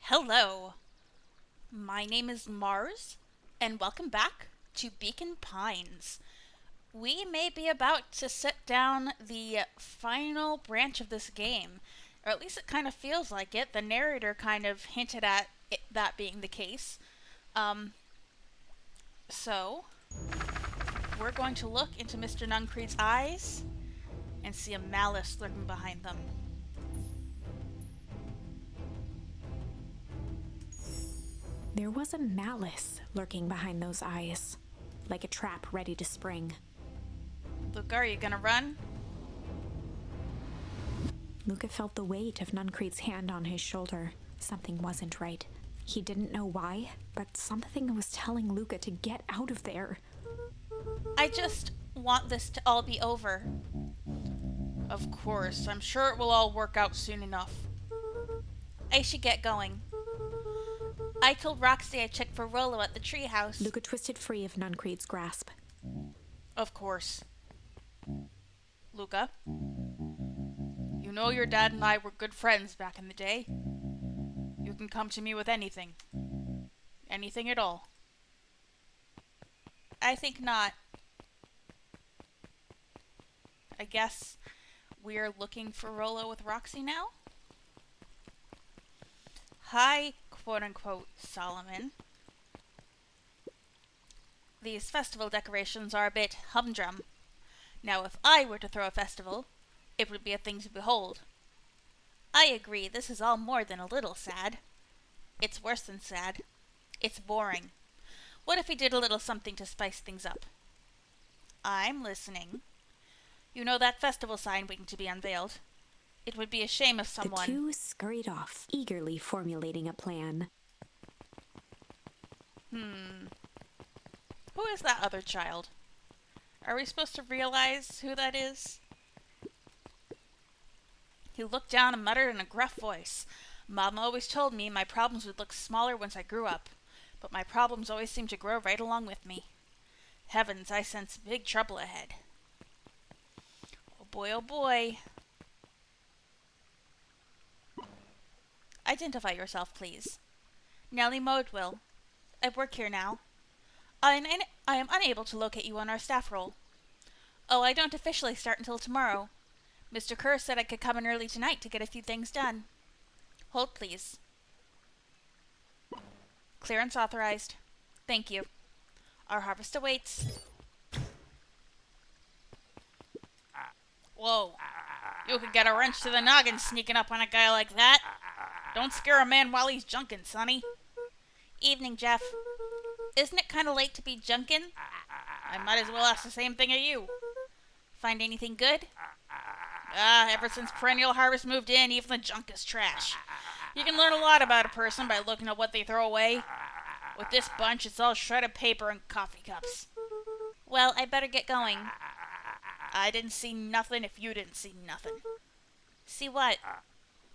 Hello, my name is Mars, and welcome back to Beacon Pines. We may be about to set down the final branch of this game, or at least it kind of feels like it. The narrator kind of hinted at that being the case. So, we're going to look into Mr. Nuncreed's eyes and see a malice lurking behind them. There was a malice lurking behind those eyes, like a trap ready to spring. Luke, are you gonna run? Luca felt the weight of Nuncreed's hand on his shoulder. Something wasn't right. He didn't know why, but something was telling Luca to get out of there. I just want this to all be over. Of course, I'm sure it will all work out soon enough. I should get going. I told Roxy I'd check for Rolo at the treehouse. Luca twisted free of Nuncreed's grasp. Of course. Luca, you know your dad and I were good friends back in the day. You can come to me with anything. Anything at all. I think not. I guess we're looking for Rolo with Roxy now? Hi, quote-unquote, Solomon. These festival decorations are a bit humdrum. Now, if I were to throw a festival, it would be a thing to behold. I agree, this is all more than a little sad. It's worse than sad. It's boring. What if we did a little something to spice things up? I'm listening. You know that festival sign waiting to be unveiled? It would be a shame if someone... The two scurried off, eagerly formulating a plan. Who is that other child? Are we supposed to realize who that is? He looked down and muttered in a gruff voice. Mama always told me my problems would look smaller once I grew up, but my problems always seem to grow right along with me. Heavens, I sense big trouble ahead. Oh boy, oh boy. Identify yourself, please. Nellie Modwill. I work here now. I am unable to locate you on our staff roll. Oh, I don't officially start until tomorrow. Mr. Kerr said I could come in early tonight to get a few things done. Hold, please. Clearance authorized. Thank you. Our harvest awaits. Whoa. You could get a wrench to the noggin sneaking up on a guy like that. Don't scare a man while he's junkin', Sonny. Evening, Jeff. Isn't it kind of late to be junkin'? I might as well ask the same thing of you. Find anything good? Ever since Perennial Harvest moved in, even the junk is trash. You can learn a lot about a person by looking at what they throw away. With this bunch, it's all shredded paper and coffee cups. Well, I better get going. I didn't see nothing if you didn't see nothing. See what?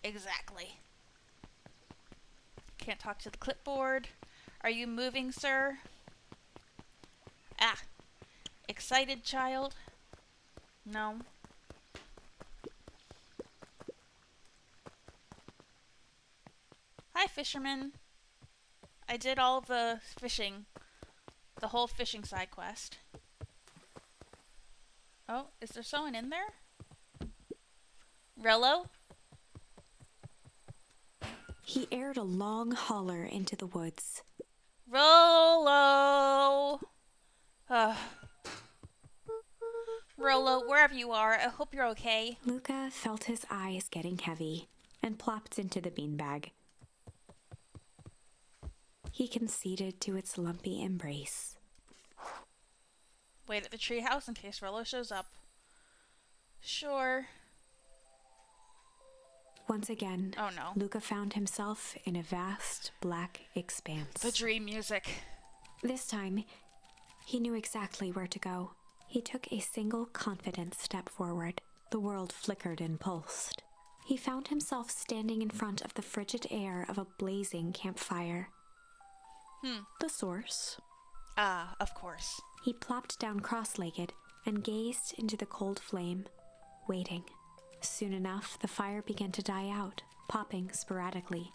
Exactly. Can't talk to the clipboard. Are you moving, sir? Excited child? No. Hi, fisherman. I did all of the fishing. The whole fishing side quest. Oh, is there someone in there? Rolo? He aired a long holler into the woods. Rolo! Rolo, wherever you are, I hope you're okay. Luca felt his eyes getting heavy and plopped into the beanbag. He conceded to its lumpy embrace. Wait at the treehouse in case Rolo shows up. Sure. Once again, Oh no. Luca found himself in a vast black expanse. The dream music. This time, he knew exactly where to go. He took a single confident step forward. The world flickered and pulsed. He found himself standing in front of the frigid air of a blazing campfire. The source. Of course. He plopped down cross-legged and gazed into the cold flame, waiting. Soon enough, the fire began to die out, popping sporadically,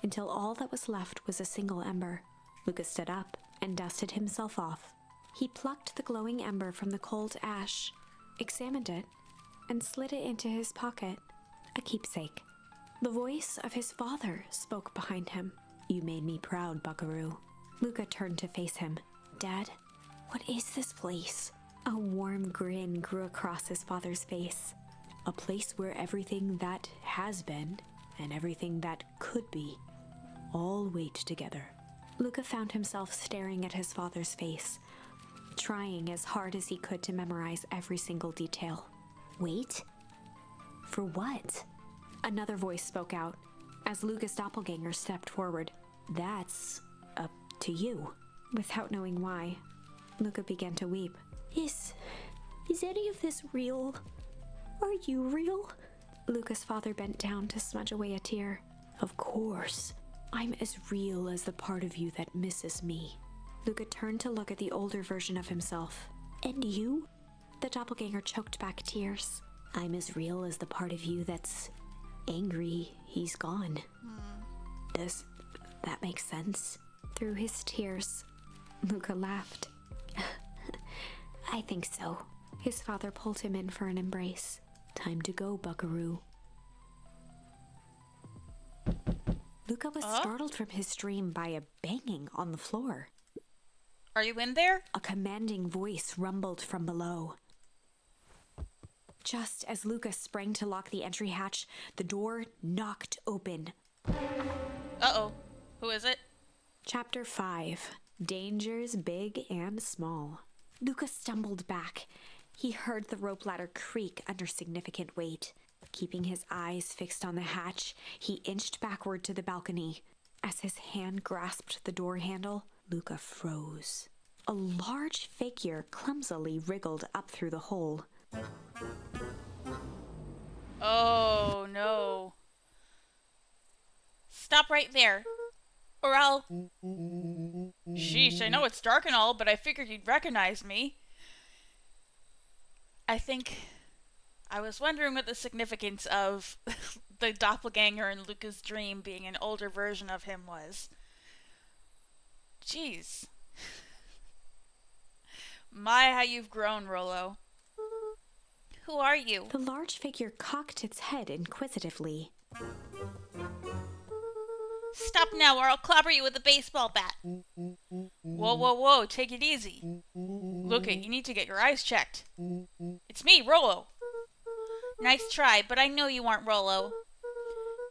until all that was left was a single ember. Luca stood up and dusted himself off. He plucked the glowing ember from the cold ash, examined it, and slid it into his pocket, a keepsake. The voice of his father spoke behind him. "You made me proud, Buckaroo." Luca turned to face him. "Dad, what is this place?" A warm grin grew across his father's face. "A place where everything that has been and everything that could be all wait together." Luca found himself staring at his father's face, trying as hard as he could to memorize every single detail. "Wait? For what?" Another voice spoke out as Luca's doppelganger stepped forward. "That's up to you." Without knowing why, Luca began to weep. Is any of this real? Are you real?" Luca's father bent down to smudge away a tear. "Of course. I'm as real as the part of you that misses me." Luca turned to look at the older version of himself. "And you?" The doppelganger choked back tears. "I'm as real as the part of you that's angry he's gone." Does that make sense? Through his tears, Luca laughed. "I think so." His father pulled him in for an embrace. "Time to go, Buckaroo." Luca was startled from his dream by a banging on the floor. Are you in there? A commanding voice rumbled from below. Just as Luca sprang to lock the entry hatch, the door knocked open. Uh-oh. Who is it? Chapter 5. Dangers Big and Small. Luca stumbled back. He heard the rope ladder creak under significant weight. Keeping his eyes fixed on the hatch, he inched backward to the balcony. As his hand grasped the door handle, Luca froze. A large figure clumsily wriggled up through the hole. Oh, no. Stop right there, or I'll... Sheesh, I know it's dark and all, but I figured you'd recognize me. I was wondering what the significance of the doppelganger in Luca's dream being an older version of him was. Jeez. My, how you've grown, Rolo. Who are you? The large figure cocked its head inquisitively. Stop now or I'll clobber you with a baseball bat. Whoa, whoa, whoa, take it easy. Luca, you need to get your eyes checked. It's me, Rolo. Nice try, but I know you aren't Rolo.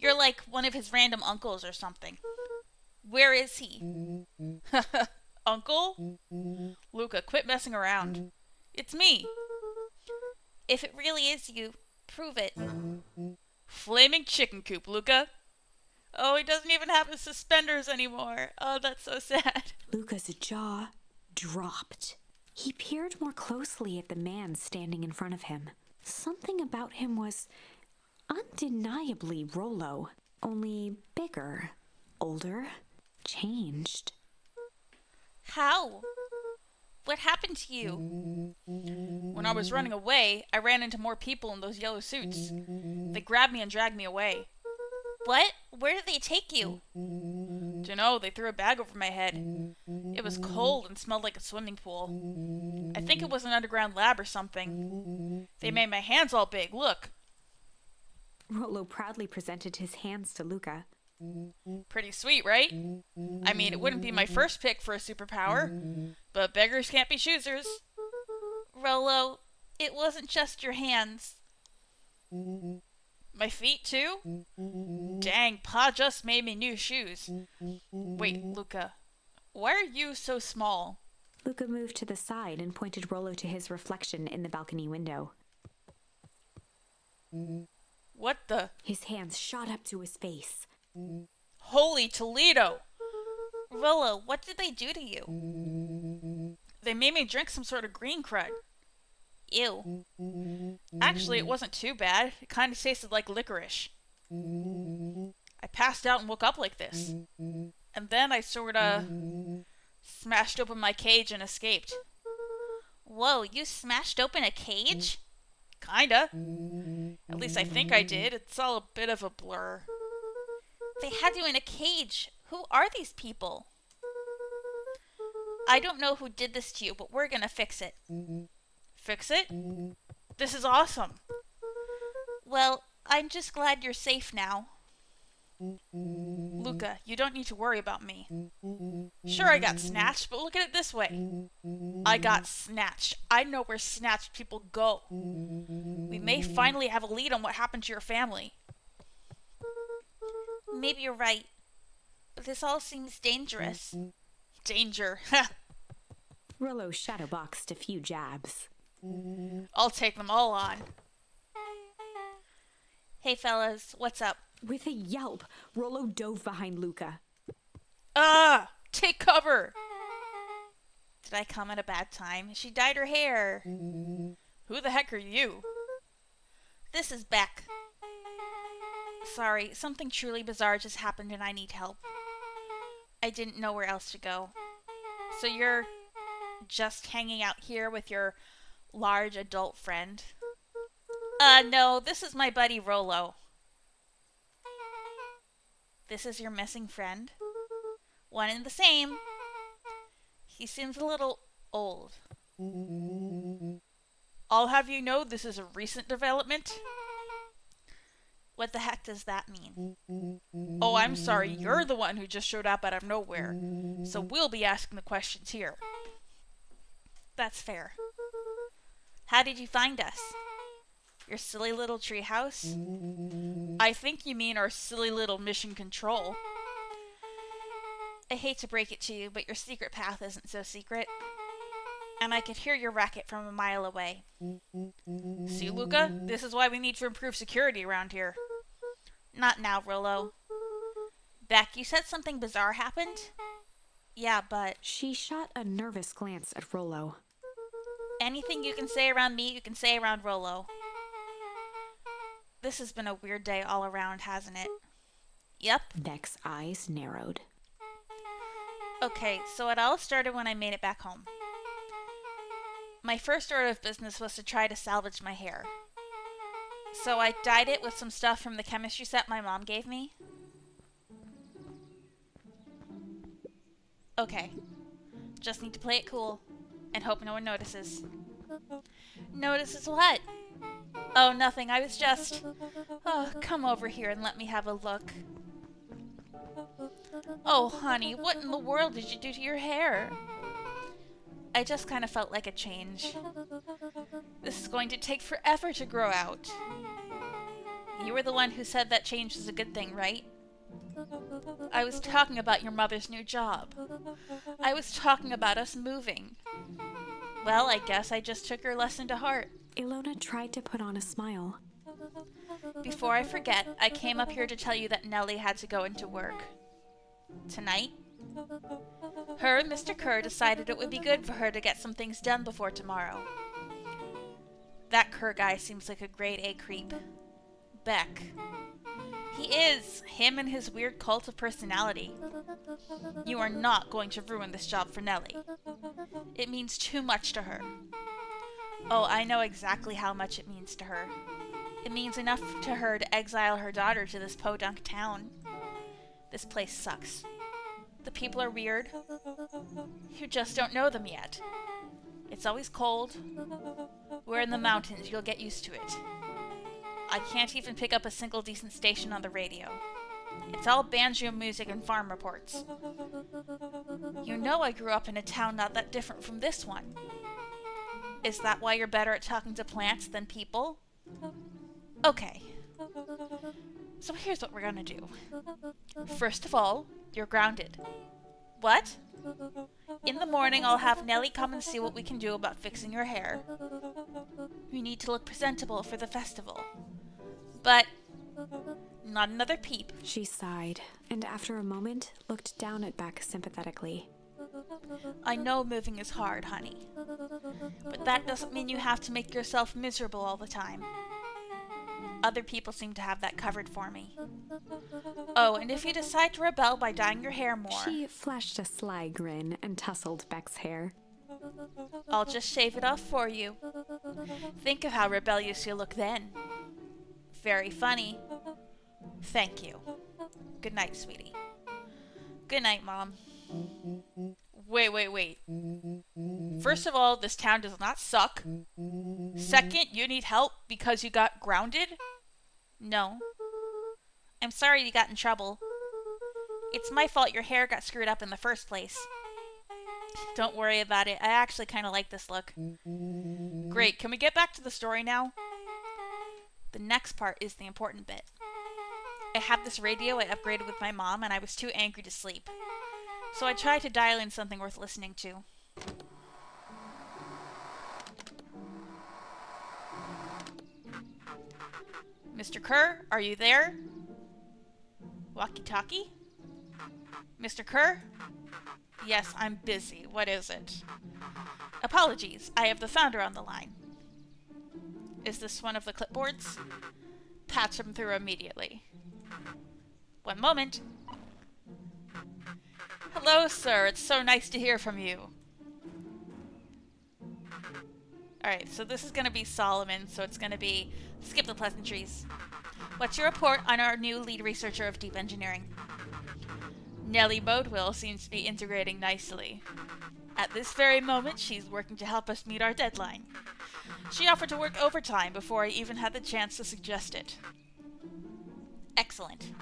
You're like one of his random uncles or something. Where is he? Uncle? Luca, quit messing around. It's me. If it really is you, prove it. Flaming chicken coop, Luca. Oh, he doesn't even have his suspenders anymore. Oh, that's so sad. Luca's jaw dropped. He peered more closely at the man standing in front of him. Something about him was undeniably Rolo, only bigger, older, changed. How? What happened to you? When I was running away, I ran into more people in those yellow suits. They grabbed me and dragged me away. What? Where did they take you? Dunno, they threw a bag over my head. It was cold and smelled like a swimming pool. I think it was an underground lab or something. They made my hands all big, look. Rolo proudly presented his hands to Luca. Pretty sweet, right? I mean, it wouldn't be my first pick for a superpower, but beggars can't be choosers. Rolo, it wasn't just your hands. My feet, too? Dang, Pa just made me new shoes. Wait, Luca, why are you so small? Luca moved to the side and pointed Rolo to his reflection in the balcony window. What the? His hands shot up to his face. Holy Toledo! Rolo, what did they do to you? They made me drink some sort of green crud. Ew. Actually, it wasn't too bad. It kind of tasted like licorice. I passed out and woke up like this. And then I sorta smashed open my cage and escaped. Whoa, you smashed open a cage? Kinda. At least I think I did. It's all a bit of a blur. They had you in a cage. Who are these people? I don't know who did this to you, but we're gonna fix it. Fix it? This is awesome. Well, I'm just glad you're safe now. Luca, you don't need to worry about me. Sure, I got snatched, but look at it this way. I got snatched. I know where snatched people go. We may finally have a lead on what happened to your family. Maybe you're right, but this all seems dangerous. Danger. Rolo shadowboxed a few jabs. I'll take them all on. Hey fellas, what's up? With a yelp, Rolo dove behind Luca. Ah! Take cover! Did I come at a bad time? She dyed her hair. Who the heck are you? This is Beck. Sorry, something truly bizarre just happened and I need help. I didn't know where else to go. So you're just hanging out here with your large adult friend? No, this is my buddy Rolo. This is your missing friend? One and the same. He seems a little old. I'll have you know this is a recent development. What the heck does that mean? Oh, I'm sorry, you're the one who just showed up out of nowhere. So we'll be asking the questions here. That's fair. How did you find us? Your silly little treehouse? I think you mean our silly little mission control. I hate to break it to you, but your secret path isn't so secret. And I could hear your racket from a mile away. See, Luca? This is why we need to improve security around here. Not now, Rolo. Beck, you said something bizarre happened? Yeah, but... She shot a nervous glance at Rolo. Anything you can say around me, you can say around Rolo. This has been a weird day all around, hasn't it? Yep. Beck's eyes narrowed. Okay, so it all started when I made it back home. My first order of business was to try to salvage my hair. So I dyed it with some stuff from the chemistry set my mom gave me. Okay. Just need to play it cool and hope no one notices. Notices what? Oh, nothing. I was just... Oh, come over here and let me have a look. Oh, honey, what in the world did you do to your hair? I just kind of felt like a change. This is going to take forever to grow out. You were the one who said that change was a good thing, right? I was talking about your mother's new job. I was talking about us moving. Well, I guess I just took your lesson to heart. Ilona tried to put on a smile. Before I forget, I came up here to tell you that Nellie had to go into work. Tonight? Her and Mr. Kerr decided it would be good for her to get some things done before tomorrow. That Kerr guy seems like a grade A creep. Beck. He is. Him and his weird cult of personality. You are not going to ruin this job for Nellie. It means too much to her. Oh, I know exactly how much it means to her. It means enough to her to exile her daughter to this podunk town. This place sucks. The people are weird. You just don't know them yet. It's always cold. We're in the mountains. You'll get used to it. I can't even pick up a single decent station on the radio. It's all banjo music and farm reports. You know I grew up in a town not that different from this one. Is that why you're better at talking to plants than people? Okay. So here's what we're gonna do. First of all, you're grounded. What? In the morning, I'll have Nellie come and see what we can do about fixing your hair. You need to look presentable for the festival. But not another peep. She sighed, and after a moment, looked down at Beck sympathetically. I know moving is hard, honey. But that doesn't mean you have to make yourself miserable all the time. Other people seem to have that covered for me. Oh, and if you decide to rebel by dyeing your hair more... She flashed a sly grin and tousled Beck's hair. I'll just shave it off for you. Think of how rebellious you'll look then. Very funny. Thank you. Good night, sweetie. Good night, Mom. Wait. First of all, this town does not suck. Second, you need help because you got grounded? No. I'm sorry you got in trouble. It's my fault your hair got screwed up in the first place. Don't worry about it. I actually kind of like this look. Great. Can we get back to the story now? The next part is the important bit. I have this radio I upgraded with my mom, and I was too angry to sleep. So I tried to dial in something worth listening to. Mr. Kerr, are you there? Walkie-talkie? Mr. Kerr? Yes, I'm busy. What is it? Apologies, I have the founder on the line. Is this one of the clipboards? Patch him through immediately. One moment. Hello, sir. It's so nice to hear from you. Alright, so this is going to be Solomon, so it's going to be skip the pleasantries. What's your report on our new lead researcher of deep engineering? Nellie Bodwill seems to be integrating nicely. At this very moment, she's working to help us meet our deadline. She offered to work overtime before I even had the chance to suggest it. Excellent.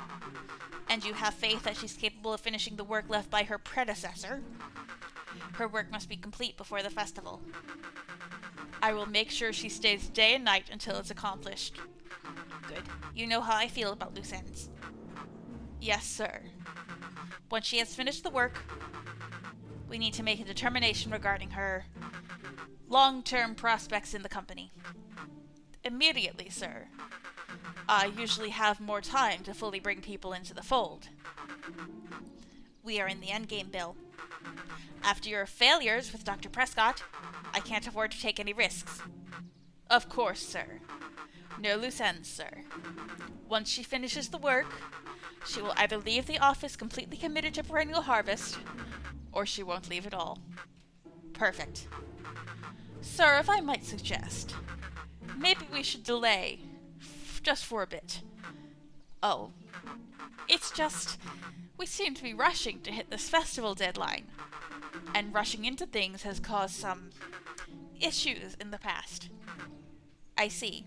And you have faith that she's capable of finishing the work left by her predecessor? Her work must be complete before the festival. I will make sure she stays day and night until it's accomplished. Good. You know how I feel about loose ends. Yes, sir. Once she has finished the work, we need to make a determination regarding her long-term prospects in the company. Immediately, sir. I usually have more time to fully bring people into the fold. We are in the endgame, Bill. After your failures with Dr. Prescott, I can't afford to take any risks. Of course, sir. No loose ends, sir. Once she finishes the work, she will either leave the office completely committed to Perennial Harvest, or she won't leave at all. Perfect. Sir, if I might suggest, maybe we should delay, just for a bit. Oh, it's just, we seem to be rushing to hit this festival deadline, and rushing into things has caused some issues in the past. I see.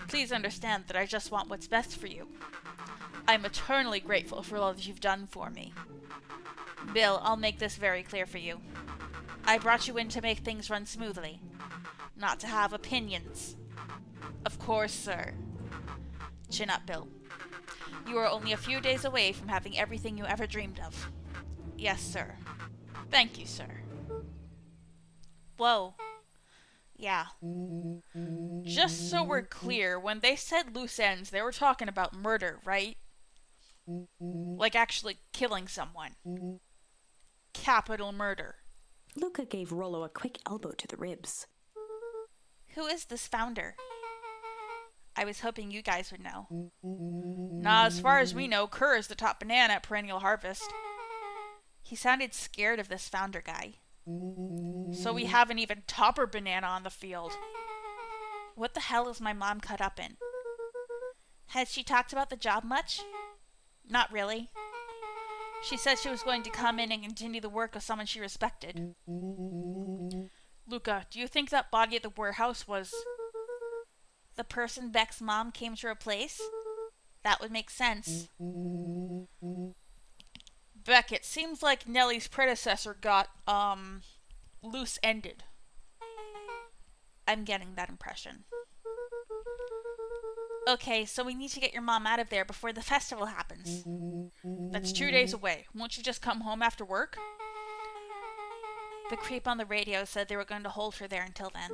Please understand that I just want what's best for you. I'm eternally grateful for all that you've done for me. Bill, I'll make this very clear for you. I brought you in to make things run smoothly, not to have opinions. Of course, sir. Chin up, Bill. You are only a few days away from having everything you ever dreamed of. Yes, sir. Thank you, sir. Whoa. Yeah. Just so we're clear, when they said loose ends, they were talking about murder, right? Like actually killing someone. Capital murder. Luca gave Rolo a quick elbow to the ribs. Who is this founder? I was hoping you guys would know. Nah, as far as we know, Kerr is the top banana at Perennial Harvest. He sounded scared of this founder guy. So we have an even topper banana on the field. What the hell is my mom cut up in? Has she talked about the job much? Not really. She said she was going to come in and continue the work of someone she respected. Luca, do you think that body at the warehouse was the person Beck's mom came to replace? That would make sense. Beck, it seems like Nellie's predecessor got, loose-ended. I'm getting that impression. Okay, so we need to get your mom out of there before the festival happens. That's 2 days away. Won't you just come home after work? The creep on the radio said they were going to hold her there until then.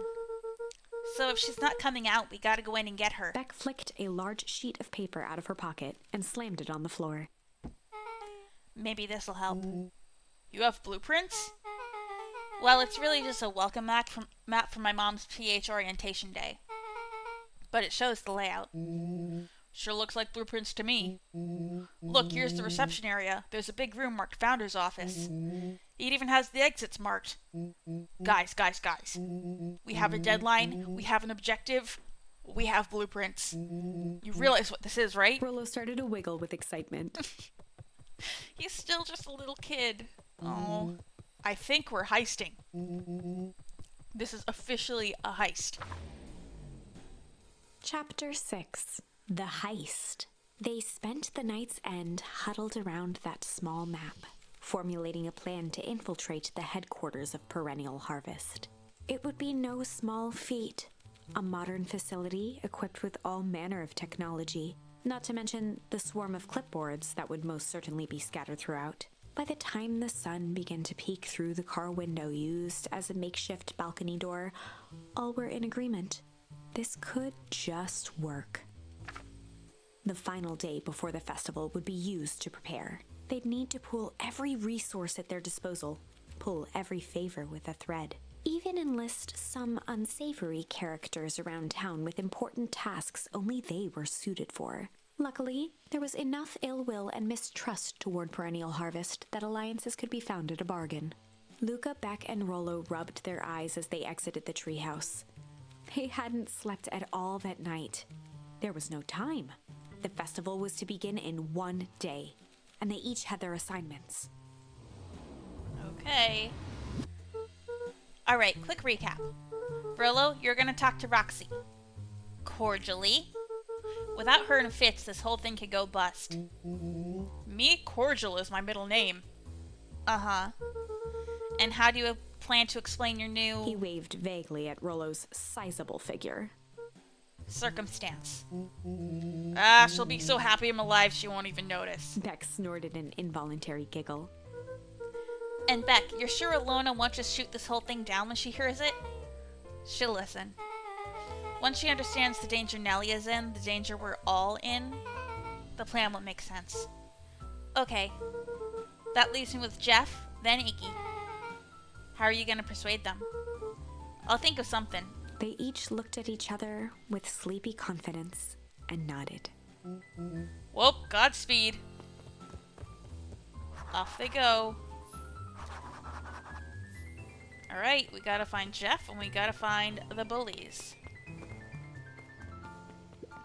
So if she's not coming out, we gotta go in and get her. Beck flicked a large sheet of paper out of her pocket and slammed it on the floor. Maybe this'll help. You have blueprints? Well, it's really just a welcome map from my mom's PH orientation day. But it shows the layout. Sure looks like blueprints to me. Look, here's the reception area. There's a big room marked Founder's Office. It even has the exits marked. Guys. We have a deadline. We have an objective. We have blueprints. You realize what this is, right? Rolo started to wiggle with excitement. He's still just a little kid. Oh, I think we're heisting. This is officially a heist. Chapter 6. The Heist. They spent the night's end huddled around that small map, formulating a plan to infiltrate the headquarters of Perennial Harvest. It would be no small feat. A modern facility equipped with all manner of technology, not to mention the swarm of clipboards that would most certainly be scattered throughout. By the time the sun began to peek through the car window used as a makeshift balcony door, all were in agreement. This could just work. The final day before the festival would be used to prepare. They'd need to pool every resource at their disposal, pull every favor with a thread, even enlist some unsavory characters around town with important tasks only they were suited for. Luckily, there was enough ill will and mistrust toward Perennial Harvest that alliances could be found at a bargain. Luca, Beck, and Rolo rubbed their eyes as they exited the treehouse. They hadn't slept at all that night. There was no time. The festival was to begin in one day, and they each had their assignments. Okay. Alright, quick recap. Rolo, you're gonna talk to Roxy. Cordially. Without her in fits, this whole thing could go bust. Me, Cordial is my middle name. Uh-huh. And how do you plan to explain your new... He waved vaguely at Rolo's sizable figure. Circumstance. She'll be so happy I'm alive she won't even notice. Beck snorted an involuntary giggle. And Beck, you're sure Alona won't just shoot this whole thing down when she hears it? She'll listen. Once she understands the danger Nellie is in, the danger we're all in, the plan will make sense. Okay. That leaves me with Jeff, then Iggy. How are you gonna persuade them? I'll think of something. They each looked at each other with sleepy confidence and nodded. Well, Godspeed. Off they go. Alright, we gotta find Jeff and we gotta find the bullies.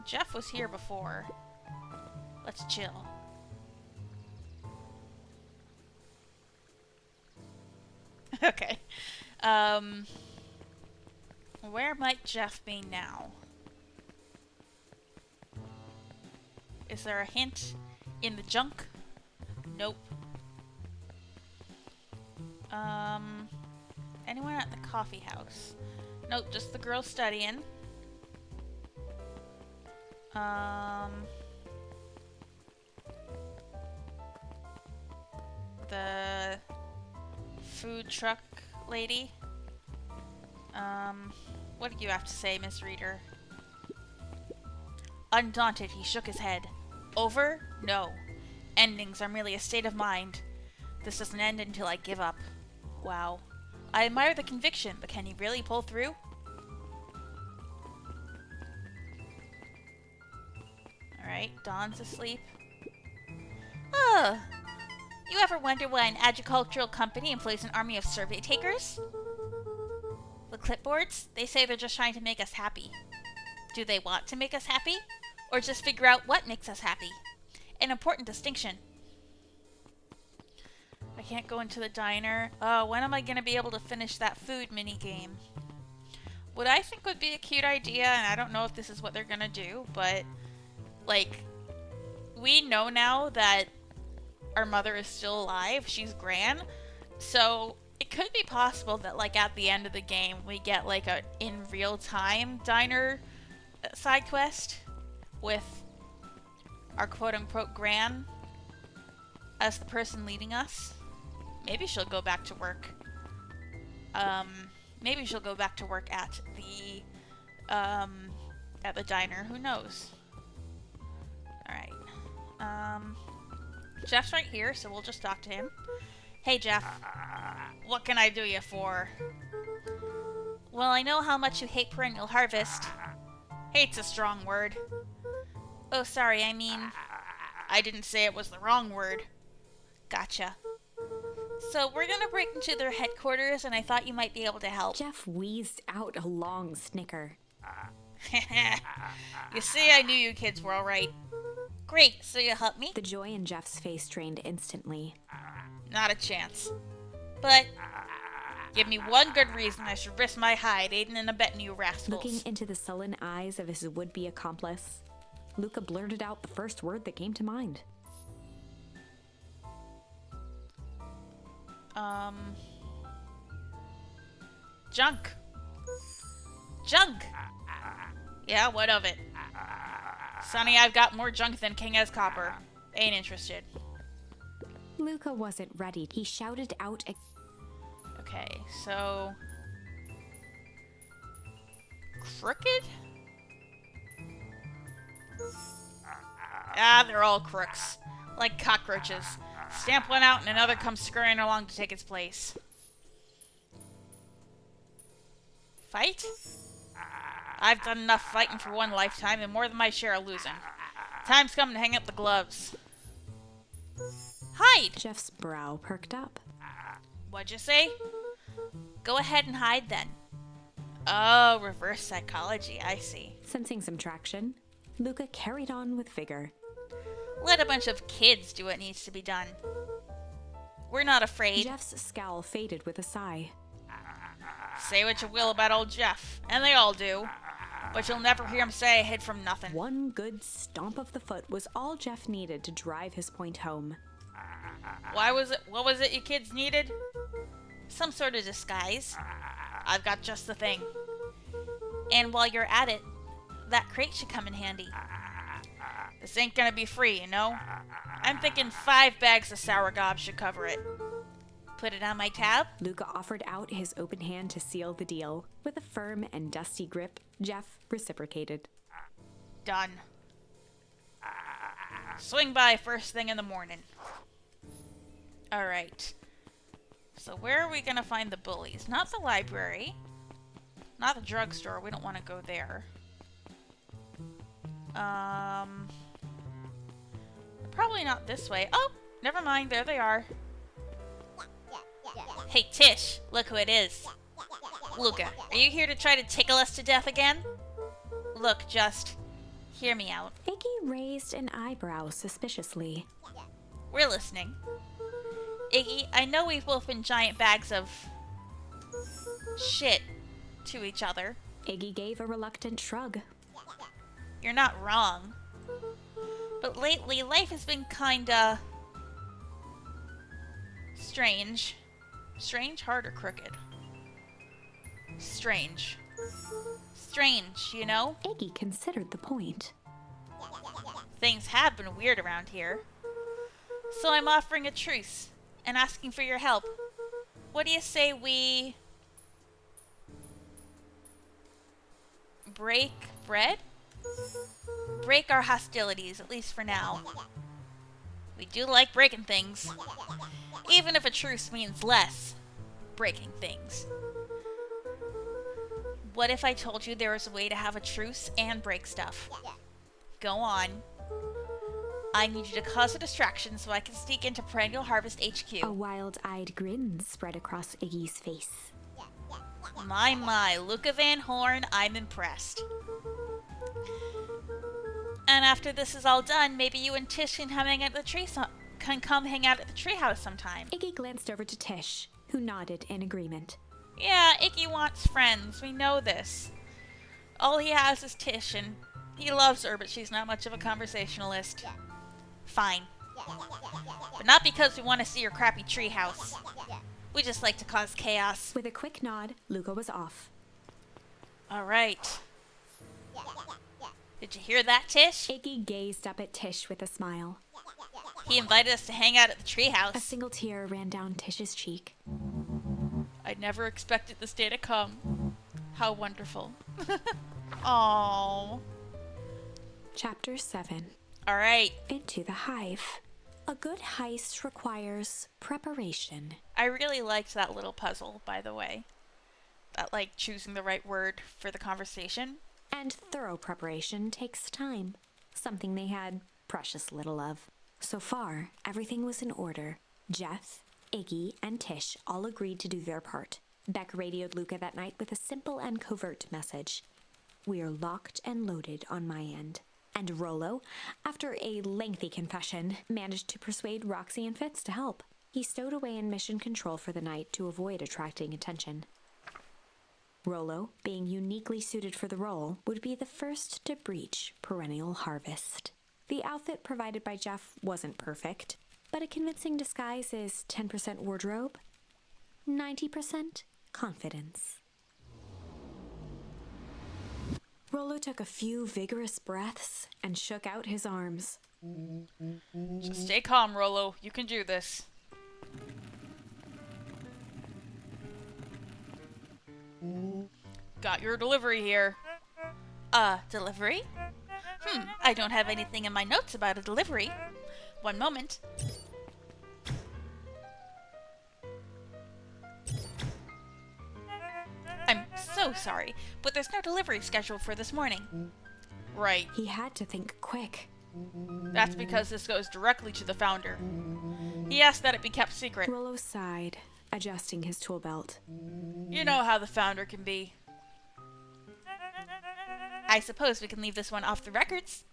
Jeff was here before. Let's chill. Okay. Where might Jeff be now? Is there a hint in the junk? Nope. Anyone at the coffee house? Nope, just the girl studying. The food truck lady. What do you have to say, Miss Reader? Undaunted, he shook his head. Over? No. Endings are merely a state of mind. This doesn't end until I give up. Wow. I admire the conviction, but can he really pull through? Alright, Dawn's asleep. Oh! You ever wonder why an agricultural company employs an army of survey takers? The clipboards? They say they're just trying to make us happy. Do they want to make us happy? Or just figure out what makes us happy? An important distinction. I can't go into the diner. Oh, when am I going to be able to finish that food minigame? What I think would be a cute idea, and I don't know if this is what they're going to do, but, like, we know now that our mother is still alive. She's Gran. So it could be possible that, like, at the end of the game, we get, like, a in real time diner side quest with our quote-unquote Gran as the person leading us. Maybe she'll go back to work. Maybe she'll go back to work at the diner. Who knows? Alright. Jeff's right here, so we'll just talk to him. Hey, Jeff. What can I do you for? Well, I know how much you hate Perennial Harvest. Hate's a strong word. Oh, sorry, I mean... I didn't say it was the wrong word. Gotcha. So, we're gonna break into their headquarters, and I thought you might be able to help. Jeff wheezed out a long snicker. You see, I knew you kids were alright. Great, so you help me? The joy in Jeff's face drained instantly. Not a chance. But give me one good reason I should risk my hide aiding and abetting you rascals. Looking into the sullen eyes of his would-be accomplice, Luca blurted out the first word that came to mind. Junk. Junk! Yeah, what of it? Sonny, I've got more junk than King has copper. Ain't interested. Luca wasn't ready. He shouted out. Okay, so... Crooked? Ah, they're all crooks. Like cockroaches. Stamp one out and another comes scurrying along to take its place. Fight? I've done enough fighting for one lifetime and more than my share of losing. Time's come to hang up the gloves. Hide! Jeff's brow perked up. What'd you say? Go ahead and hide then. Oh, reverse psychology, I see. Sensing some traction, Luca carried on with vigor. Let a bunch of kids do what needs to be done. We're not afraid. Jeff's scowl faded with a sigh. Say what you will about old Jeff, and they all do, but you'll never hear him say I hid from nothing. One good stomp of the foot was all Jeff needed to drive his point home. What was it you kids needed? Some sort of disguise. I've got just the thing. And while you're at it, that crate should come in handy. This ain't gonna be free, you know? I'm thinking 5 bags of sour gob should cover it. Put it on my tab? Luca offered out his open hand to seal the deal. With a firm and dusty grip, Jeff reciprocated. Done. Swing by first thing in the morning. Alright. So where are we gonna find the bullies? Not the library. Not the drugstore. We don't want to go there. Probably not this way. Oh! Never mind. There they are. Hey, Tish, look who it is. Luca, are you here to try to tickle us to death again? Look, just hear me out. Iggy raised an eyebrow suspiciously. We're listening. Iggy, I know we've both been giant bags of shit to each other. Iggy gave a reluctant shrug. You're not wrong. But lately, life has been kinda strange. Strange, hard, or crooked? Strange. Strange, you know? Iggy considered the point. Things have been weird around here. So I'm offering a truce and asking for your help. What do you say we break bread? Break our hostilities, at least for now. We do like breaking things. Even if a truce means less breaking things. What if I told you there was a way to have a truce and break stuff? Go on. I need you to cause a distraction so I can sneak into Perennial Harvest HQ. A wild-eyed grin spread across Iggy's face. My, Luca Van Horn, I'm impressed. And after this is all done, maybe you and Tish can come hang out at the treehouse sometime. Iggy glanced over to Tish, who nodded in agreement. Yeah, Iggy wants friends. We know this. All he has is Tish, and he loves her, but she's not much of a conversationalist. Fine. But not because we want to see your crappy treehouse. We just like to cause chaos. With a quick nod, Luca was off. Alright. Did you hear that, Tish? Iggy gazed up at Tish with a smile. He invited us to hang out at the A treehouse. single tear ran down Tish's cheek. I never expected this day to come. How wonderful. Aww. Chapter 7. Alright. Into the Hive. A good heist requires preparation. I really liked that little puzzle, by the way. That, like, choosing the right word for the conversation. And thorough preparation takes time, something they had precious little of. So far, everything was in order. Jeff, Iggy, and Tish all agreed to do their part. Beck radioed Luca that night with a simple and covert message. We're locked and loaded on my end. And Rolo, after a lengthy confession, managed to persuade Roxy and Fitz to help. He stowed away in mission control for the night to avoid attracting attention. Rolo, being uniquely suited for the role, would be the first to breach Perennial Harvest. The outfit provided by Jeff wasn't perfect, but a convincing disguise is 10% wardrobe, 90% confidence. Rolo took a few vigorous breaths and shook out his arms. Just stay calm, Rolo. You can do this. Got your delivery here. Delivery? I don't have anything in my notes about a delivery. One moment. I'm so sorry, but there's no delivery scheduled for this morning. Right. He had to think quick. That's because this goes directly to the founder. He asked that it be kept secret. Rolo sighed, adjusting his tool belt. You know how the founder can be. I suppose we can leave this one off the records.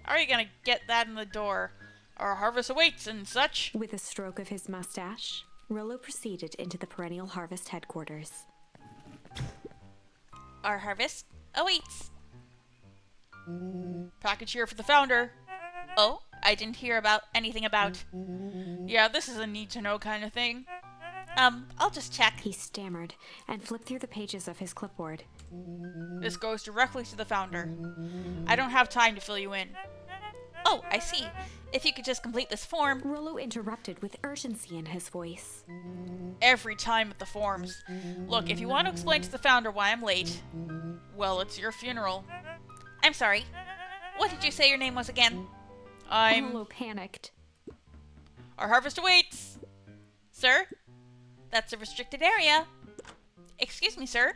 How are you gonna get that in the door? Our harvest awaits and such. With a stroke of his mustache, Rolo proceeded into the Perennial Harvest headquarters. Our harvest awaits. Package here for the founder. Oh, I didn't hear anything about. Yeah, this is a need-to-know kind of thing. I'll just check. He stammered and flipped through the pages of his clipboard. This goes directly to the founder. I don't have time to fill you in. Oh, I see. If you could just complete this form. Rolo interrupted with urgency in his voice. Every time with the forms. Look, if you want to explain to the founder why I'm late, well, it's your funeral. I'm sorry. What did you say your name was again? Rolo panicked. Our harvest awaits! Sir? That's a restricted area. Excuse me, sir.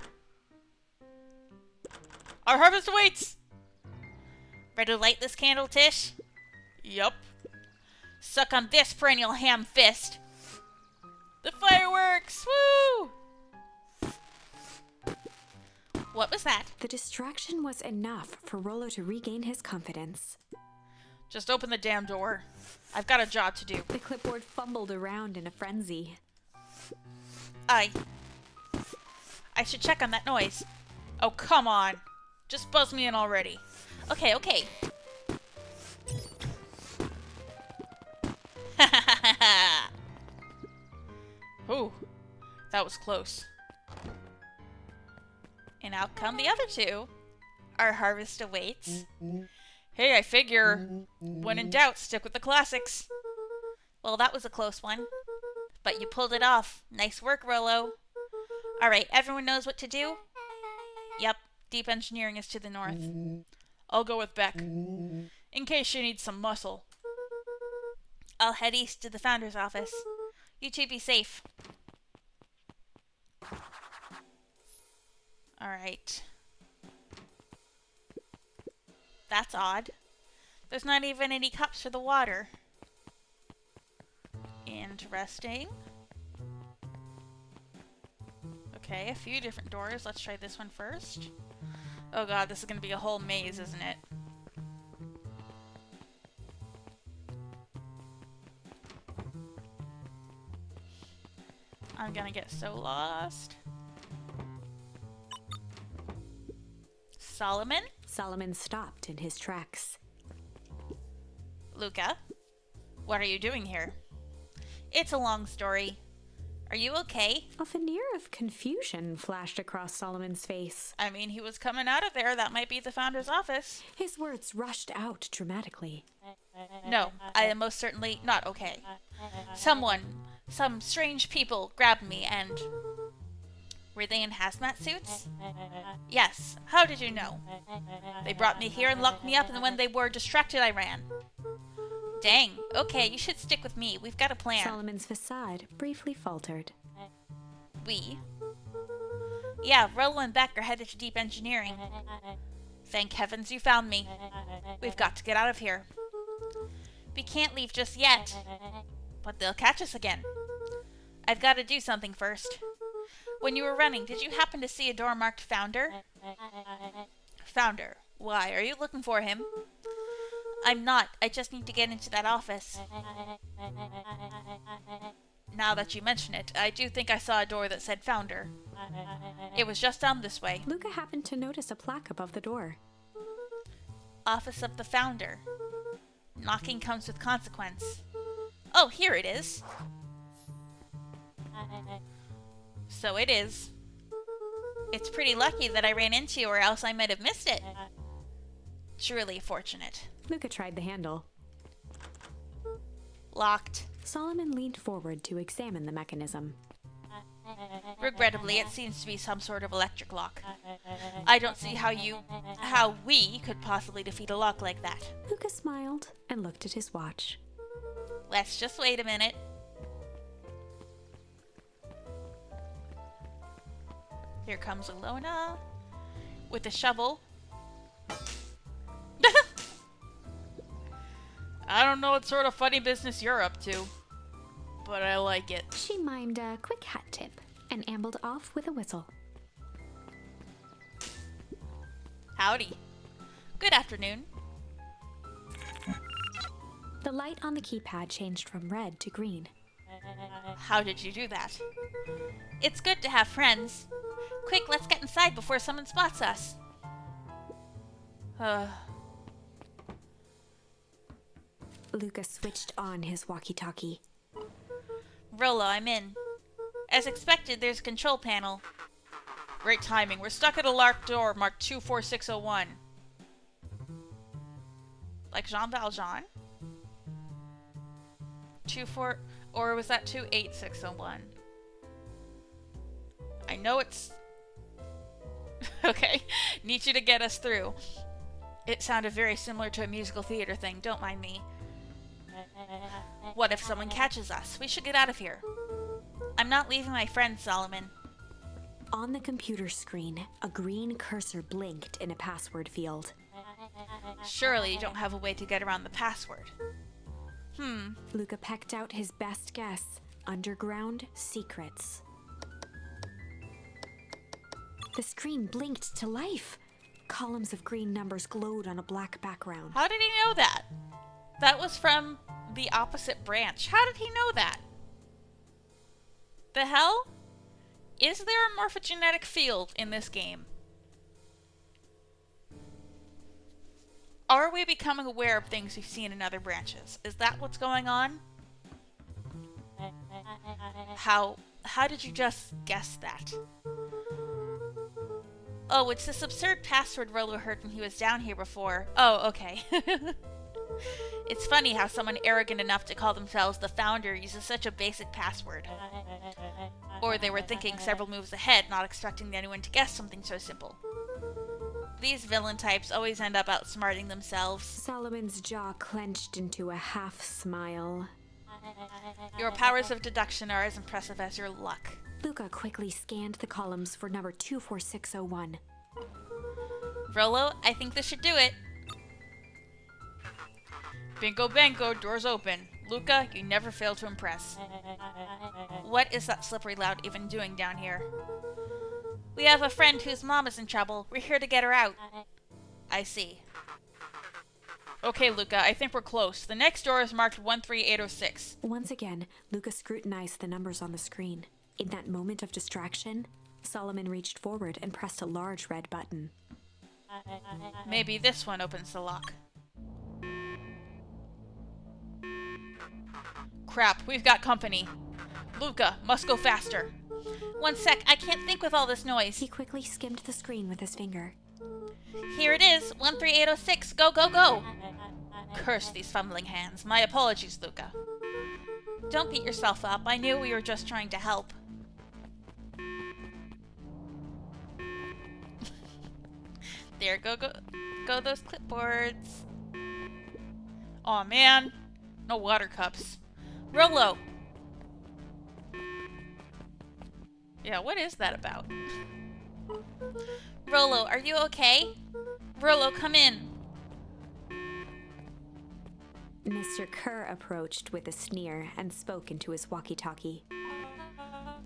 Our harvest awaits! Ready to light this candle, Tish? Yup. Suck on this, Perennial Ham Fist. The fireworks! Woo! What was that? The distraction was enough for Rolo to regain his confidence. Just open the damn door. I've got a job to do. The clipboard fumbled around in a frenzy. I should check on that noise. Oh, come on. Just buzz me in already. Okay. Ooh, that was close. And out come the other two. Our harvest awaits. Hey, I figure, when in doubt, stick with the classics. Well, that was a close one. But you pulled it off. Nice work, Rolo. Alright, everyone knows what to do? Yep, deep engineering is to the north. I'll go with Beck, in case she needs some muscle. I'll head east to the founder's office. You two be safe. Alright. That's odd. There's not even any cups for the water. Interesting. Okay, a few different doors. Let's try this one first. Oh god, this is gonna be a whole maze, isn't it? I'm gonna get so lost. Solomon? Solomon stopped in his tracks. Luca? What are you doing here? It's a long story. Are you okay? A veneer of confusion flashed across Solomon's face. I mean, he was coming out of there. That might be the founder's office. His words rushed out dramatically. No, I am most certainly not okay. Some strange people grabbed me and... Were they in hazmat suits? Yes. How did you know? They brought me here and locked me up, and when they were distracted, I ran. Dang. Okay, you should stick with me. We've got a plan. Solomon's facade briefly faltered. We? Yeah, Rolo and Beck are headed to deep engineering. Thank heavens you found me. We've got to get out of here. We can't leave just yet. But they'll catch us again. I've got to do something first. When you were running, did you happen to see a door marked Founder? Founder. Why, are you looking for him? I'm not. I just need to get into that office. Now that you mention it, I do think I saw a door that said Founder. It was just down this way. Luca happened to notice a plaque above the door. Office of the Founder. Knocking comes with consequence. Oh, here it is. So it is. It's pretty lucky that I ran into you, or else I might have missed it. Truly fortunate. Luca tried the handle. Locked. Solomon leaned forward to examine the mechanism. Regrettably, it seems to be some sort of electric lock. I don't see how we could possibly defeat a lock like that. Luca smiled and looked at his watch. Let's just wait a minute. Here comes Alona with a shovel. I don't know what sort of funny business you're up to, but I like it. She mimed a quick hat tip and ambled off with a whistle. Howdy. Good afternoon. The light on the keypad changed from red to green. How did you do that? It's good to have friends. Quick, let's get inside before someone spots us. Luca switched on his walkie-talkie. Rolo, I'm in. As expected, there's a control panel. Great timing. We're stuck at a locked door marked 24601. Like Jean Valjean? 24, or was that 28601? I know it's... Okay, need you to get us through. It sounded very similar to a musical theater thing, don't mind me. What if someone catches us? We should get out of here. I'm not leaving my friend, Solomon. On the computer screen, a green cursor blinked in a password field. Surely you don't have a way to get around the password. Luca pecked out his best guess. Underground secrets. The screen blinked to life. Columns of green numbers glowed on a black background. How did he know that? That was from the opposite branch. How did he know that? The hell? Is there a morphogenetic field in this game? Are we becoming aware of things we've seen in other branches? Is that what's going on? How did you just guess that? Oh, it's this absurd password Rolo heard when he was down here before. Oh, okay. It's funny how someone arrogant enough to call themselves the Founder uses such a basic password. Or they were thinking several moves ahead, not expecting anyone to guess something so simple. These villain types always end up outsmarting themselves. Solomon's jaw clenched into a half smile. Your powers of deduction are as impressive as your luck. Luca quickly scanned the columns for number 24601. Rolo, I think this should do it. Bingo bango, doors open. Luca, you never fail to impress. What is that slippery lout even doing down here? We have a friend whose mom is in trouble. We're here to get her out. I see. Okay, Luca, I think we're close. The next door is marked 13806. Once again, Luca scrutinized the numbers on the screen. In that moment of distraction, Solomon reached forward and pressed a large red button. Maybe this one opens the lock. Crap, we've got company. Luca, must go faster. One sec, I can't think with all this noise. He quickly skimmed the screen with his finger. Here it is, 13806. Go, go, go. Curse these fumbling hands. My apologies, Luca. Don't beat yourself up. I knew we were just trying to help. There, go those clipboards. Aw, man. No water cups. Rolo! Yeah, what is that about? Rolo, are you okay? Rolo, come in. Mr. Kerr approached with a sneer and spoke into his walkie-talkie.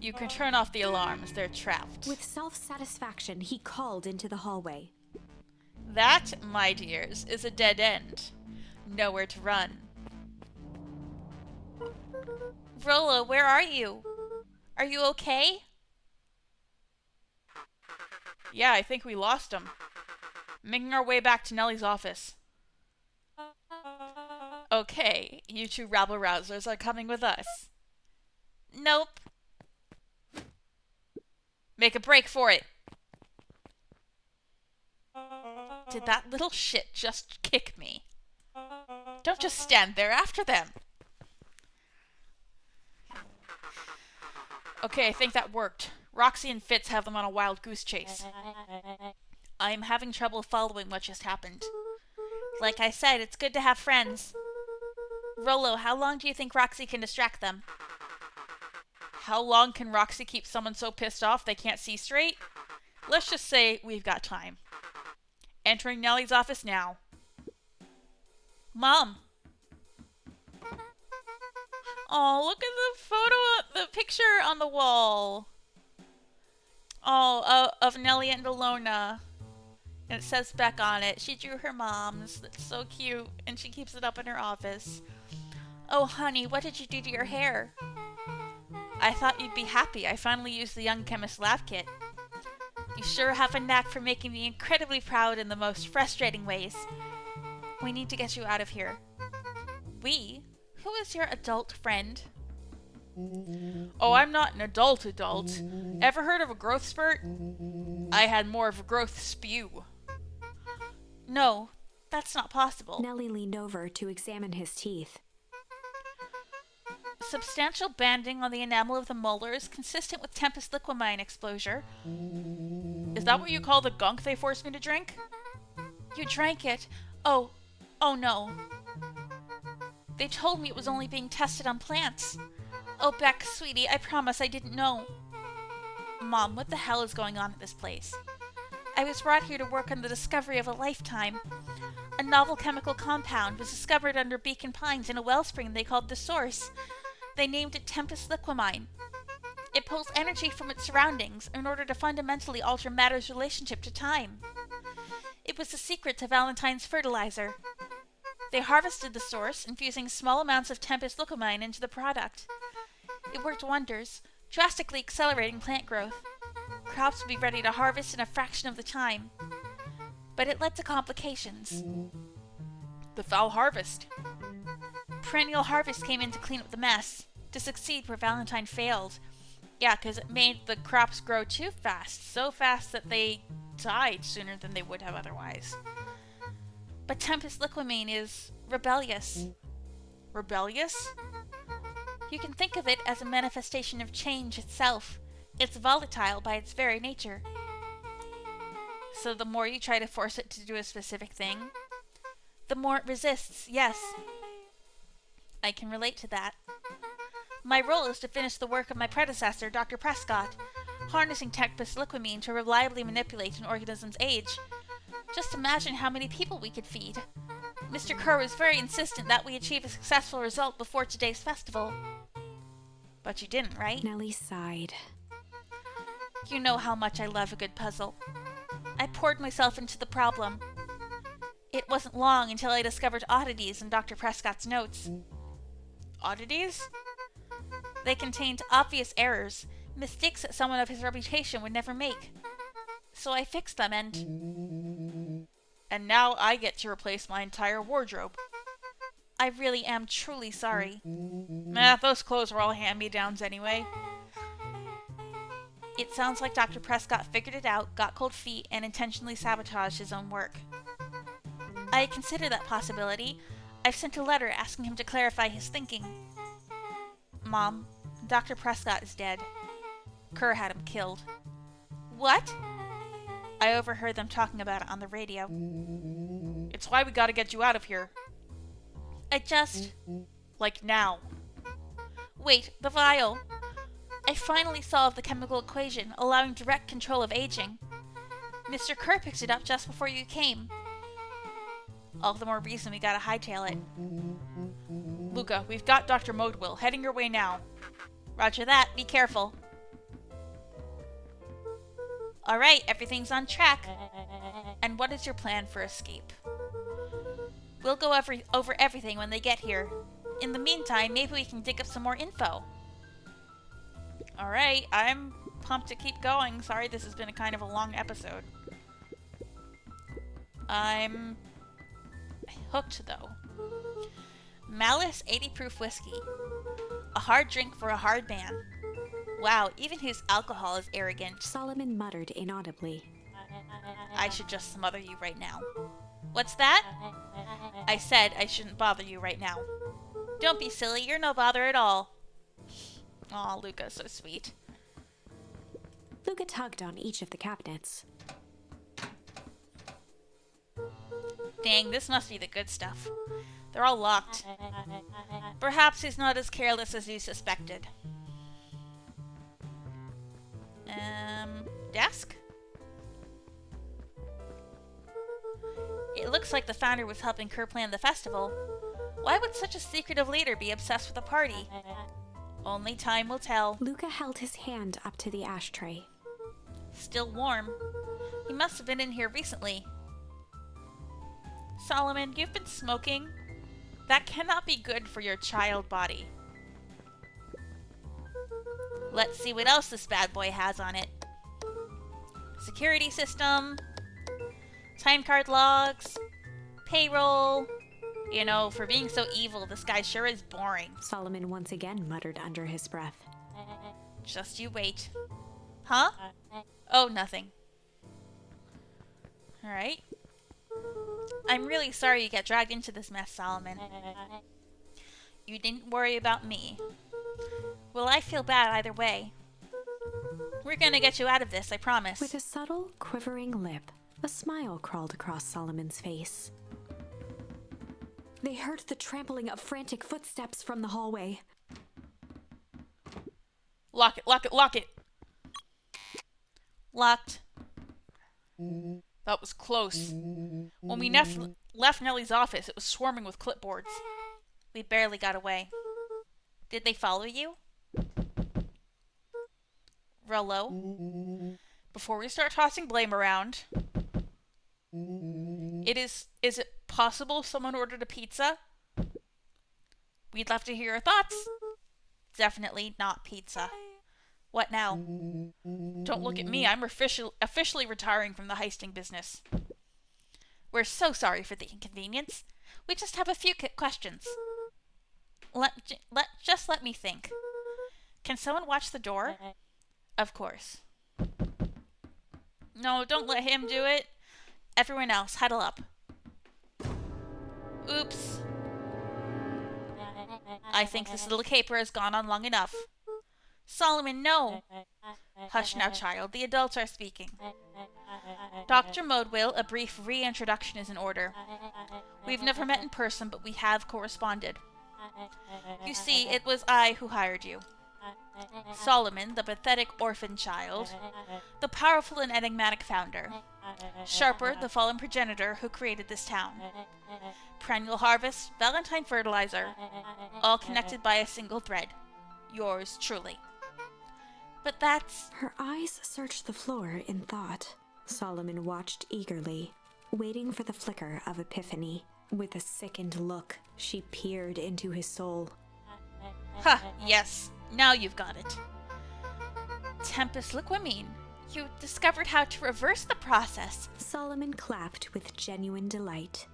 You can turn off the alarms. They're trapped. With self-satisfaction, he called into the hallway. That, my dears, is a dead end. Nowhere to run. Rolo, where are you? Are you okay? Yeah, I think we lost him. Making our way back to Nellie's office. Okay, you two rabble-rousers are coming with us. Nope. Make a break for it. Did that little shit just kick me? Don't just stand there after them. Okay, I think that worked. Roxy and Fitz have them on a wild goose chase. I am having trouble following what just happened. Like I said, it's good to have friends. Rolo, how long do you think Roxy can distract them? How long can Roxy keep someone so pissed off they can't see straight? Let's just say we've got time. Entering Nellie's office now. Mom! Oh, look at the picture on the wall. Oh, of Nellie and Alona. And it says Beck on it. She drew her mom's. That's so cute. And she keeps it up in her office. Oh, honey, what did you do to your hair? I thought you'd be happy. I finally used the Young Chemist lab kit. You sure have a knack for making me incredibly proud in the most frustrating ways. We need to get you out of here. We? Who is your adult friend? Oh, I'm not an adult. Ever heard of a growth spurt? I had more of a growth spew. No, that's not possible. Nellie leaned over to examine his teeth. Substantial banding on the enamel of the molars consistent with Tempest liquamine exposure. Is that what you call the gunk they forced me to drink? You drank it. Oh no. They told me it was only being tested on plants. Oh, Beck, sweetie, I promise I didn't know. Mom, what the hell is going on at this place? I was brought here to work on the discovery of a lifetime. A novel chemical compound was discovered under Beacon Pines in a wellspring they called the Source. They named it Tempest liquamine. It pulls energy from its surroundings in order to fundamentally alter matter's relationship to time. It was the secret to Valentine's fertilizer. They harvested the source, infusing small amounts of Tempest liquamine into the product. It worked wonders, drastically accelerating plant growth. Crops would be ready to harvest in a fraction of the time. But it led to complications. The foul harvest. Perennial Harvest came in to clean up the mess, to succeed where Valentine failed. Yeah, because it made the crops grow too fast, so fast that they died sooner than they would have otherwise. But Tempest liquamine is rebellious. Rebellious? You can think of it as a manifestation of change itself. It's volatile by its very nature. So the more you try to force it to do a specific thing, the more it resists, yes. I can relate to that. My role is to finish the work of my predecessor, Dr. Prescott, harnessing Tempest liquamine to reliably manipulate an organism's age. Just imagine how many people we could feed. Mr. Kerr was very insistent that we achieve a successful result before today's festival. But you didn't, right? Nellie sighed. You know how much I love a good puzzle. I poured myself into the problem. It wasn't long until I discovered oddities in Dr. Prescott's notes. Oddities? They contained obvious errors, mistakes that someone of his reputation would never make. So I fixed them and now I get to replace my entire wardrobe. I really am truly sorry. Those clothes were all hand-me-downs anyway. It sounds like Dr. Prescott figured it out, got cold feet, and intentionally sabotaged his own work. I consider that possibility. I've sent a letter asking him to clarify his thinking. Mom, Dr. Prescott is dead. Kerr had him killed. What? I overheard them talking about it on the radio. It's why we gotta get you out of here. Like now. Wait, the vial. I finally solved the chemical equation, allowing direct control of aging. Mr. Kerr picked it up just before you came. All the more reason we gotta hightail it. Luca, we've got Dr. Modewell, heading your way now. Roger that, be careful. Alright, everything's on track. And what is your plan for escape? We'll go over everything when they get here. In the meantime, maybe we can dig up some more info. Alright, I'm pumped to keep going. Sorry this has been a kind of a long episode. I'm hooked, though. Malice 80 proof whiskey. A hard drink for a hard man. Wow, even his alcohol is arrogant. Solomon muttered inaudibly. I should just smother you right now. What's that? I said I shouldn't bother you right now. Don't be silly, you're no bother at all. Aw, Luca's so sweet. Luca tugged on each of the cabinets. Dang, this must be the good stuff. They're all locked. Perhaps he's not as careless as you suspected. Desk? It looks like the founder was helping Kerr plan the festival. Why would such a secretive leader be obsessed with a party? Only time will tell. Luca held his hand up to the ashtray. Still warm. He must have been in here recently. Solomon, you've been smoking? That cannot be good for your child body. Let's see what else this bad boy has on it. Security system. Time card logs. Payroll. You know, for being so evil, this guy sure is boring. Solomon once again muttered under his breath. Just you wait. Huh? Oh, nothing. Alright. I'm really sorry you got dragged into this mess, Solomon. You didn't worry about me. Well, I feel bad either way. We're gonna get you out of this, I promise. With a subtle, quivering lip, a smile crawled across Solomon's face. They heard the trampling of frantic footsteps from the hallway. Lock it, lock it, lock it! Locked. That was close. When we left Nellie's office, it was swarming with clipboards. We barely got away. Did they follow you? Rolo, before we start tossing blame around, is it possible someone ordered a pizza? We'd love to hear your thoughts. Definitely not pizza. What now? Don't look at me. I'm officially retiring from the heisting business. We're so sorry for the inconvenience. We just have a few questions. Just let me think. Can someone watch the door? Of course. No, don't let him do it. Everyone else, huddle up. Oops. I think this little caper has gone on long enough. Solomon, no! Hush now, child. The adults are speaking. Dr. Modewell, a brief reintroduction is in order. We've never met in person, but we have corresponded. You see, it was I who hired you. Solomon, the pathetic orphan child. The powerful and enigmatic founder. Sharper, the fallen progenitor who created this town. Perennial Harvest, Valentine Fertilizer. All connected by a single thread. Yours truly. But that's... Her eyes searched the floor in thought. Solomon watched eagerly, waiting for the flicker of epiphany. With a sickened look, she peered into his soul. Ha, yes. Now you've got it. Tempest Liquamine. You discovered how to reverse the process. Solomon clapped with genuine delight.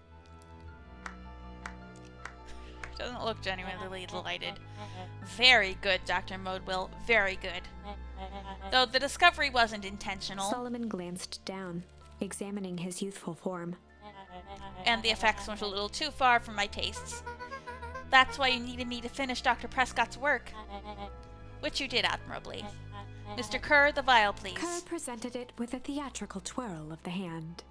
Doesn't look genuinely delighted. Very good, Dr. Modewell. Very good. Though the discovery wasn't intentional. Solomon glanced down, examining his youthful form. And the effects went a little too far for my tastes. That's why you needed me to finish Dr. Prescott's work. Which you did admirably. Mr. Kerr, the vial, please. Kerr presented it with a theatrical twirl of the hand.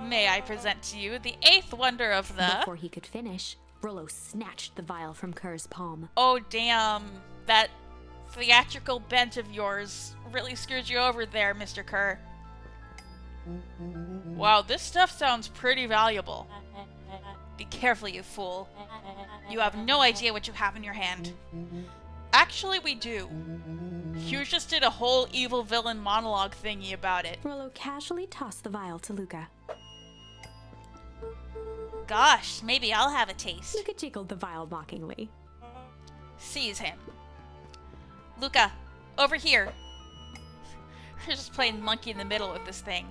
May I present to you the eighth wonder of the... Before he could finish, Rolo snatched the vial from Kerr's palm. Oh, damn. That theatrical bent of yours really screwed you over there, Mr. Kerr. Wow, this stuff sounds pretty valuable. Be careful, you fool. You have no idea what you have in your hand. Actually, we do. You just did a whole evil villain monologue thingy about it. Rolo casually tossed the vial to Luca. Gosh, maybe I'll have a taste. Luca jiggled the vial mockingly. Seize him. Luca, over here. You're just playing monkey in the middle with this thing.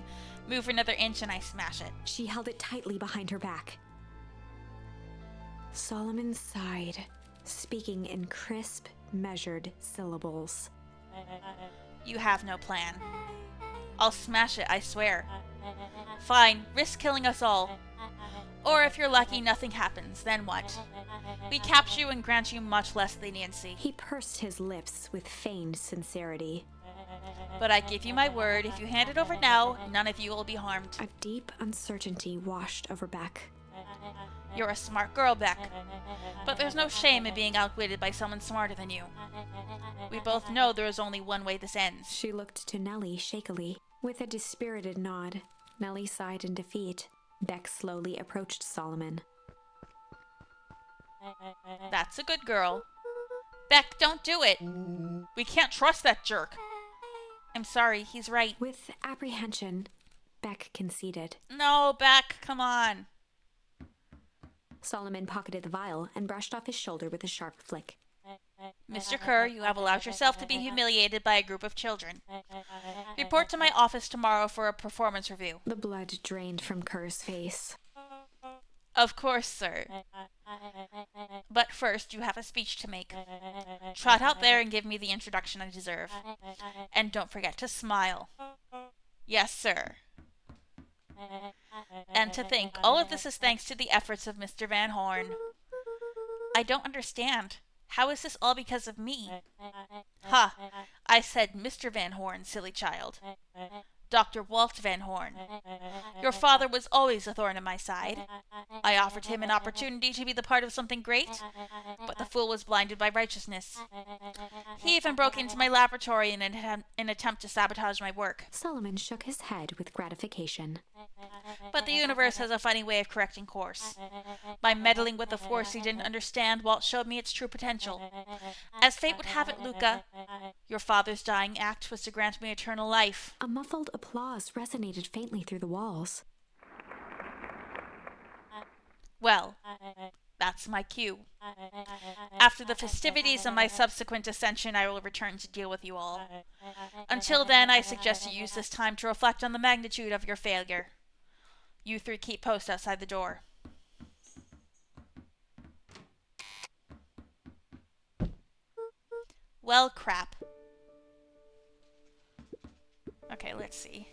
Move another inch and I smash it. She held it tightly behind her back. Solomon sighed, speaking in crisp, measured syllables. You have no plan. I'll smash it, I swear. Fine, risk killing us all. Or if you're lucky, nothing happens, then what? We capture you and grant you much less leniency. He pursed his lips with feigned sincerity. But I give you my word, if you hand it over now, none of you will be harmed. A deep uncertainty washed over Beck. You're a smart girl, Beck. But there's no shame in being outwitted by someone smarter than you. We both know there is only one way this ends. She looked to Nellie shakily. With a dispirited nod, Nellie sighed in defeat. Beck slowly approached Solomon. That's a good girl. Beck, don't do it. We can't trust that jerk. I'm sorry, he's right. With apprehension, Beck conceded. No, Beck, come on. Solomon pocketed the vial and brushed off his shoulder with a sharp flick. Mr. Kerr, you have allowed yourself to be humiliated by a group of children. Report to my office tomorrow for a performance review. The blood drained from Kerr's face. Of course, sir. But first, you have a speech to make. Trot out there and give me the introduction I deserve. And don't forget to smile. Yes, sir. And to think, all of this is thanks to the efforts of Mr. Van Horn. I don't understand. How is this all because of me? Ha! I said Mr. Van Horn, silly child. Dr. Walt Van Horn. Your father was always a thorn in my side. I offered him an opportunity to be the part of something great, but the fool was blinded by righteousness. He even broke into my laboratory in an attempt to sabotage my work. Solomon shook his head with gratification. But the universe has a funny way of correcting course. By meddling with a force he didn't understand, Walt showed me its true potential. As fate would have it, Luca, your father's dying act was to grant me eternal life. A muffled applause resonated faintly through the walls. Well, that's my cue. After the festivities and my subsequent ascension, I will return to deal with you all. Until then, I suggest you use this time to reflect on the magnitude of your failure. You three keep post outside the door. Well, crap. Okay, let's see.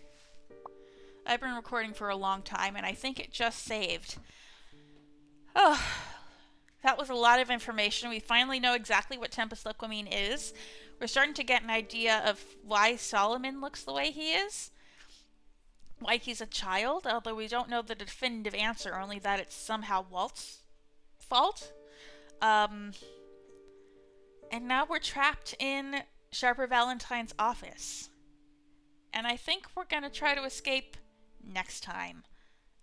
I've been recording for a long time, and I think it just saved. Oh, that was a lot of information. We finally know exactly what Tempus Liquamine is. We're starting to get an idea of why Solomon looks the way he is. Why he's a child, although we don't know the definitive answer, only that it's somehow Walt's fault. And now we're trapped in Sharper Valentine's office. And I think we're going to try to escape next time.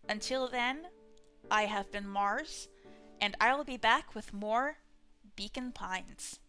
Until then, I have been Mars, and I will be back with more Beacon Pines.